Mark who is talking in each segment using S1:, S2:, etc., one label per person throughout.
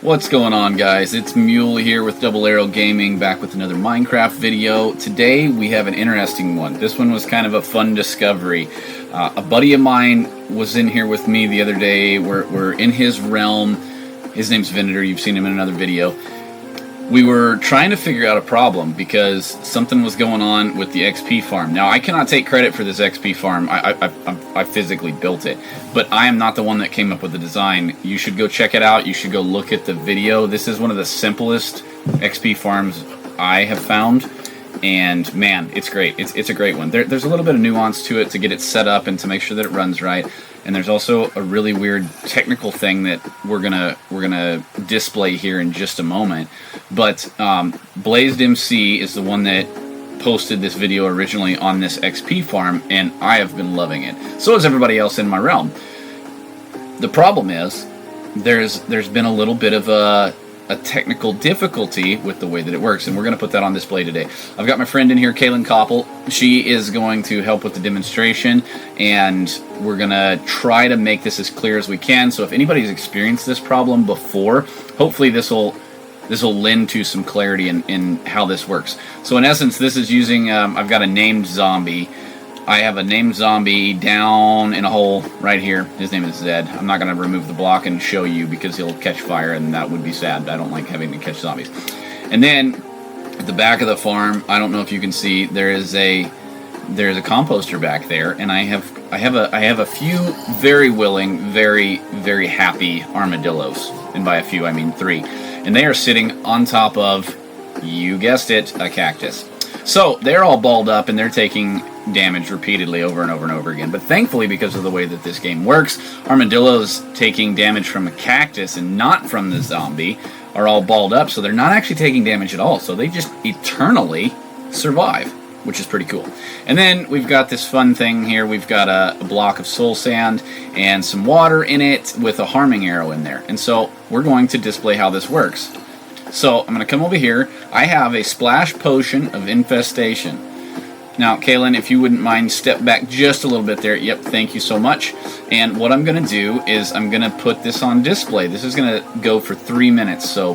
S1: What's going on, guys? It's Mule here with Double Arrow Gaming, back with another Minecraft video. Today we have an interesting one. This one was kind of a fun discovery. A buddy of mine was in here with me the other day. We're in his realm. His name's Venator. You've seen him in another video. We were trying to figure out a problem because something was going on with the XP farm. Now, I cannot take credit for this XP farm. I physically built it, but I am not the one that came up with the design. You should go check it out. You should go look at the video. This is one of the simplest XP farms I have found, and man, it's great. It's a great one. There's a little bit of nuance to it to get it set up and to make sure that it runs right. And there's also a really weird technical thing that we're gonna display here in just a moment. But Blazed MC is the one that posted this video originally on this XP farm, and I have been loving it. So has everybody else in my realm. The problem is there's been a little bit of a technical difficulty with the way that it works, and we're going to put that on display today. I've got my friend in here, Kaylin Koppel. She is going to help with the demonstration, and we're going to try to make this as clear as we can. So if anybody's experienced this problem before, hopefully this will lend to some clarity in how this works. So in essence, this is using, I've got a named zombie. I have a named zombie down in a hole right here. His name is Zed. I'm not going to remove the block and show you because he'll catch fire, and that would be sad. I don't like having to catch zombies. And then at the back of the farm, I don't know if you can see, there's a composter back there, and I have a few very willing, very happy armadillos, and by a few I mean 3, and they are sitting on top of, you guessed it, a cactus. So they're all balled up and they're taking damage repeatedly over and over and over again. But thankfully, because of the way that this game works, armadillos taking damage from a cactus and not from the zombie are all balled up, so they're not actually taking damage at all. So they just eternally survive, which is pretty cool. And then we've got this fun thing here. We've got a block of soul sand and some water in it with a harming arrow in there. And so we're going to display how this works. So I'm going to come over here. I have a splash potion of infestation. Now, Kaylin, if you wouldn't mind, step back just a little bit there. Yep, thank you so much. And what I'm going to do is I'm going to put this on display. This is going to go for 3 minutes, so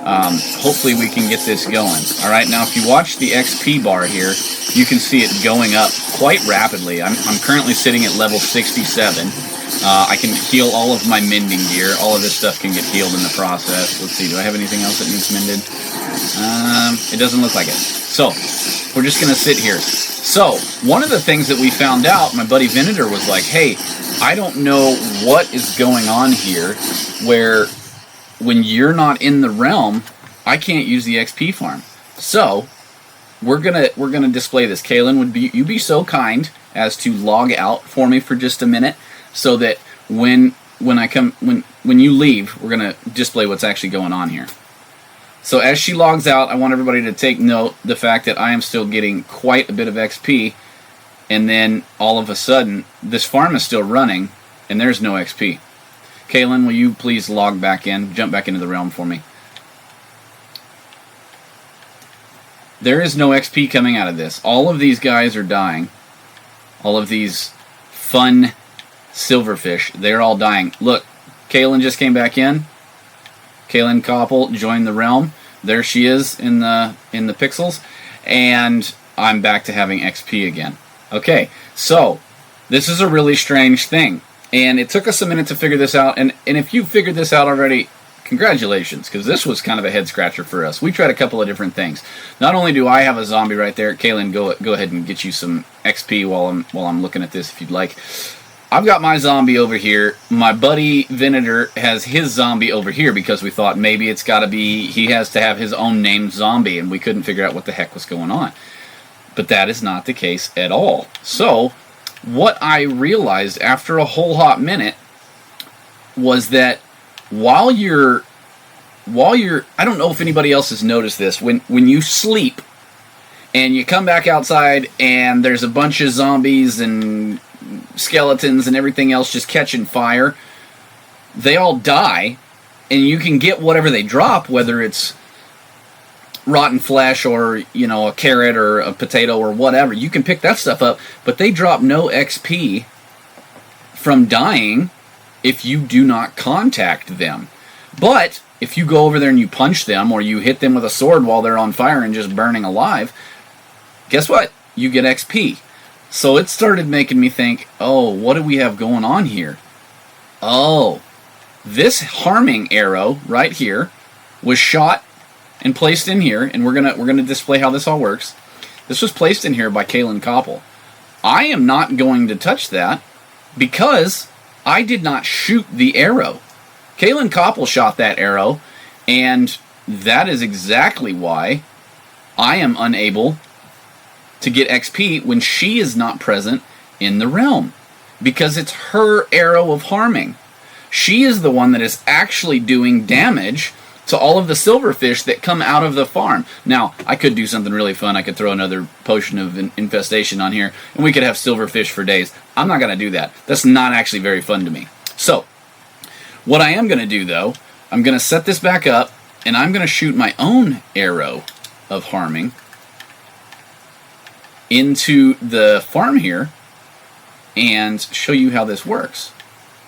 S1: hopefully we can get this going. All right, now if you watch the XP bar here, you can see it going up quite rapidly. I'm currently sitting at level 67. I can heal all of my mending gear. All of this stuff can get healed in the process. Let's see, do I have anything else that needs mended? It doesn't look like it. So, we're just going to sit here. So, one of the things that we found out, my buddy Venator was like, hey, I don't know what is going on here where when you're not in the realm, I can't use the XP farm. So, we're gonna display this. Kaylin, would you be so kind as to log out for me for just a minute, so that when you leave, we're gonna display what's actually going on here. So as she logs out, I want everybody to take note the fact that I am still getting quite a bit of XP, and then all of a sudden this farm is still running and there's no XP. Kaylin, will you please log back in, jump back into the realm for me? There is no XP coming out of this. All of these guys are dying. All of these fun silverfish, they're all dying. Look, Kaylin just came back in. Kaylin Koppel joined the realm. There she is in the pixels, and I'm back to having XP again. Okay, so this is a really strange thing, and it took us a minute to figure this out. And if you figured this out already, congratulations, because this was kind of a head scratcher for us. We tried a couple of different things. Not only do I have a zombie right there, Kaylin, go ahead and get you some XP while I'm looking at this if you'd like. I've got my zombie over here. My buddy Venator has his zombie over here because we thought maybe it's got to be, he has to have his own named zombie, and we couldn't figure out what the heck was going on. But that is not the case at all. So, what I realized after a whole hot minute was that while you're, I don't know if anybody else has noticed this, when you sleep and you come back outside and there's a bunch of zombies and skeletons and everything else just catching fire, they all die, and you can get whatever they drop, whether it's rotten flesh or, you know, a carrot or a potato or whatever. You can pick that stuff up, but they drop no XP from dying if you do not contact them. But if you go over there and you punch them or you hit them with a sword while they're on fire and just burning alive, guess what? You get XP. So it started making me think, oh, what do we have going on here? Oh, this harming arrow right here was shot and placed in here, and we're gonna display how this all works. This was placed in here by Kalen Koppel. I am not going to touch that because I did not shoot the arrow. Kalen Koppel shot that arrow, and that is exactly why I am unable to get XP when she is not present in the realm, because it's her arrow of harming. She is the one that is actually doing damage to all of the silverfish that come out of the farm. Now, I could do something really fun. I could throw another potion of infestation on here, and we could have silverfish for days. I'm not going to do that. That's not actually very fun to me. So, what I am going to do, though, I'm going to set this back up, and I'm going to shoot my own arrow of harming into the farm here and show you how this works.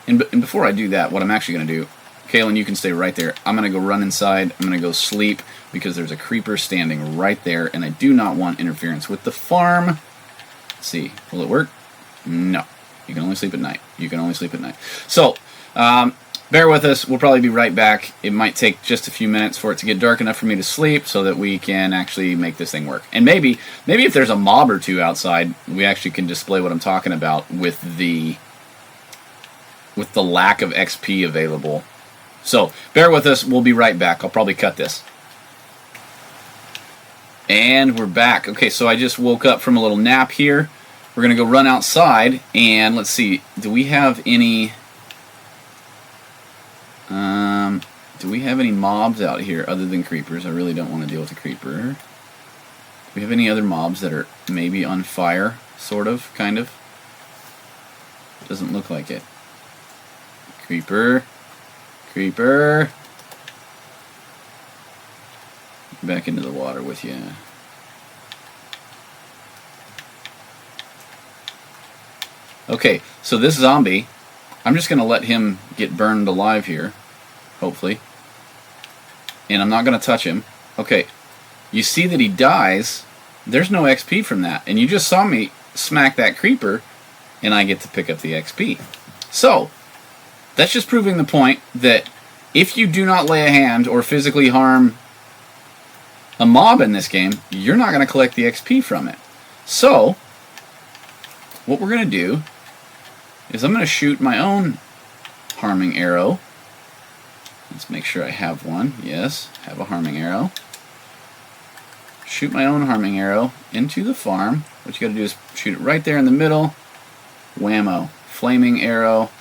S1: And before I do that, what I'm actually going to do, Kalen, you can stay right there. I'm going to go run inside. I'm going to go sleep because there's a creeper standing right there, and I do not want interference with the farm. Let's see. Will it work? No. You can only sleep at night. You can only sleep at night. So, bear with us. We'll probably be right back. It might take just a few minutes for it to get dark enough for me to sleep so that we can actually make this thing work. And maybe if there's a mob or two outside, we actually can display what I'm talking about with the lack of XP available. So, bear with us. We'll be right back. I'll probably cut this. And we're back. Okay, so I just woke up from a little nap here. We're going to go run outside, and let's see. Do we have any mobs out here other than creepers? I really don't want to deal with a creeper. Do we have any other mobs that are maybe on fire? Sort of, kind of. Doesn't look like it. Creeper. Creeper. Back into the water with you. Okay, so this zombie, I'm just going to let him get burned alive here, hopefully. And I'm not going to touch him. Okay, you see that he dies. There's no XP from that. And you just saw me smack that creeper, and I get to pick up the XP. So, that's just proving the point that if you do not lay a hand or physically harm a mob in this game, you're not going to collect the XP from it. So, what we're going to do is I'm going to shoot my own harming arrow. Let's make sure I have one. Yes, have a harming arrow. Shoot my own harming arrow into the farm. What you got to do is shoot it right there in the middle. Whammo. Flaming arrow.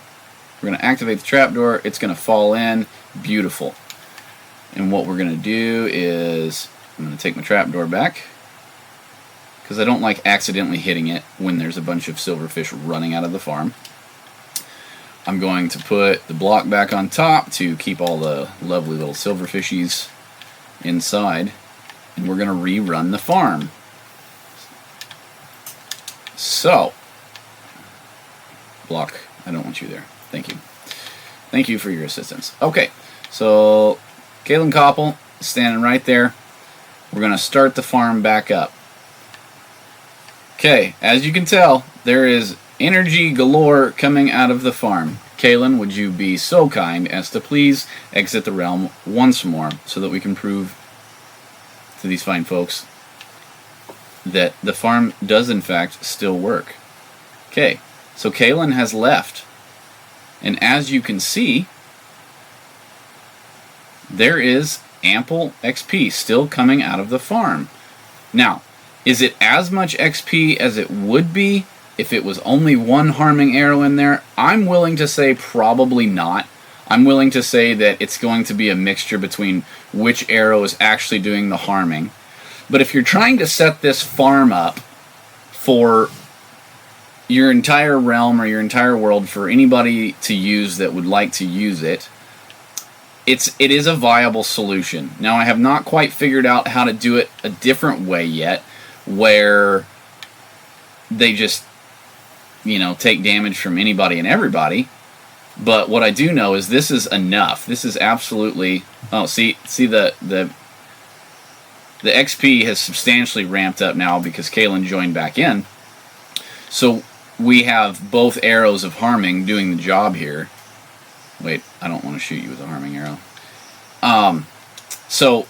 S1: We're going to activate the trapdoor. It's going to fall in. Beautiful. And what we're going to do is I'm going to take my trapdoor back because I don't like accidentally hitting it when there's a bunch of silverfish running out of the farm. I'm going to put the block back on top to keep all the lovely little silverfishies inside. And we're going to rerun the farm. So, block, I don't want you there. Thank you. Thank you for your assistance. Okay, so Kalen Koppel standing right there. We're going to start the farm back up. Okay, as you can tell, there is energy galore coming out of the farm. Kalen, would you be so kind as to please exit the realm once more so that we can prove to these fine folks that the farm does in fact still work. Okay, so Kalen has left. And as you can see, there is ample XP still coming out of the farm. Now, is it as much XP as it would be if it was only one harming arrow in there? I'm willing to say probably not. I'm willing to say that it's going to be a mixture between which arrow is actually doing the harming. But if you're trying to set this farm up for your entire realm or your entire world for anybody to use that would like to use it, it is a viable solution. Now, I have not quite figured out how to do it a different way yet, where they just, take damage from anybody and everybody. But what I do know is this is enough. This is absolutely... Oh, see the XP has substantially ramped up now because Kalen joined back in. So we have both arrows of harming doing the job here. Wait, I don't want to shoot you with a harming arrow. So,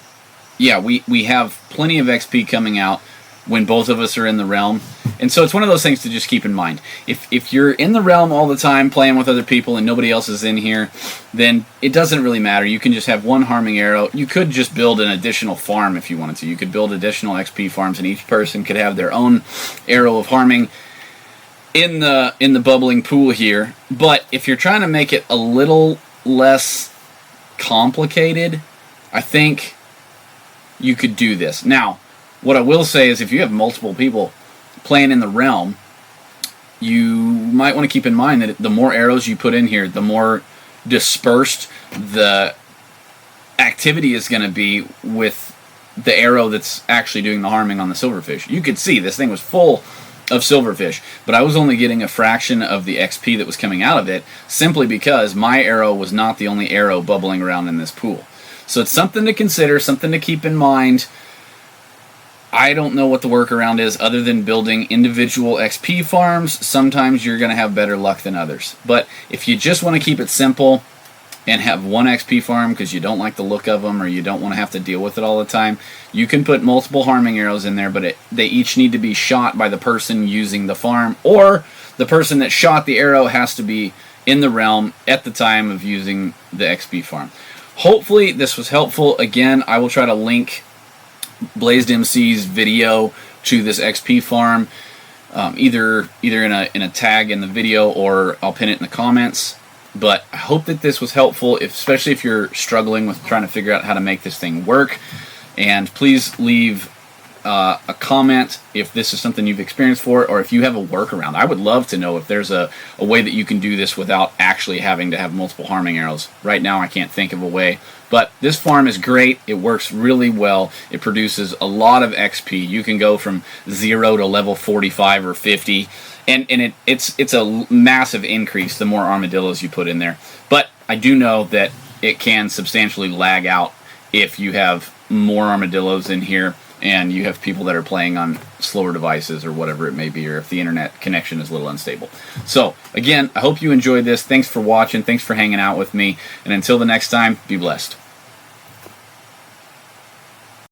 S1: yeah, we have plenty of XP coming out when both of us are in the realm. And so it's one of those things to just keep in mind. If you're in the realm all the time playing with other people and nobody else is in here, then it doesn't really matter. You can just have one harming arrow. You could just build an additional farm if you wanted to. You could build additional XP farms, and each person could have their own arrow of harming in the bubbling pool here. But if you're trying to make it a little less complicated, I think you could do this. Now, what I will say is if you have multiple people playing in the realm, you might want to keep in mind that the more arrows you put in here, the more dispersed the activity is going to be with the arrow that's actually doing the harming on the silverfish. You could see this thing was full of silverfish, but I was only getting a fraction of the XP that was coming out of it simply because my arrow was not the only arrow bubbling around in this pool. So it's something to consider, something to keep in mind. I don't know what the workaround is other than building individual XP farms. Sometimes you're going to have better luck than others. But if you just want to keep it simple and have one XP farm because you don't like the look of them or you don't want to have to deal with it all the time, you can put multiple harming arrows in there, but they each need to be shot by the person using the farm, or the person that shot the arrow has to be in the realm at the time of using the XP farm. Hopefully this was helpful. Again, I will try to link Blazed MC's video to this XP farm, either in a tag in the video, or I'll pin it in the comments. But I hope that this was helpful, especially if you're struggling with trying to figure out how to make this thing work. And please leave a comment if this is something you've experienced for, or if you have a workaround. I would love to know if there's a way that you can do this without actually having to have multiple harming arrows. Right now I can't think of a way. But this farm is great. It works really well. It produces a lot of XP. You can go from 0 to level 45 or 50, and it's a massive increase the more armadillos you put in there. But I do know that it can substantially lag out if you have more armadillos in here and you have people that are playing on slower devices or whatever it may be, or if the internet connection is a little unstable. So, again, I hope you enjoyed this. Thanks for watching. Thanks for hanging out with me. And until the next time, be blessed.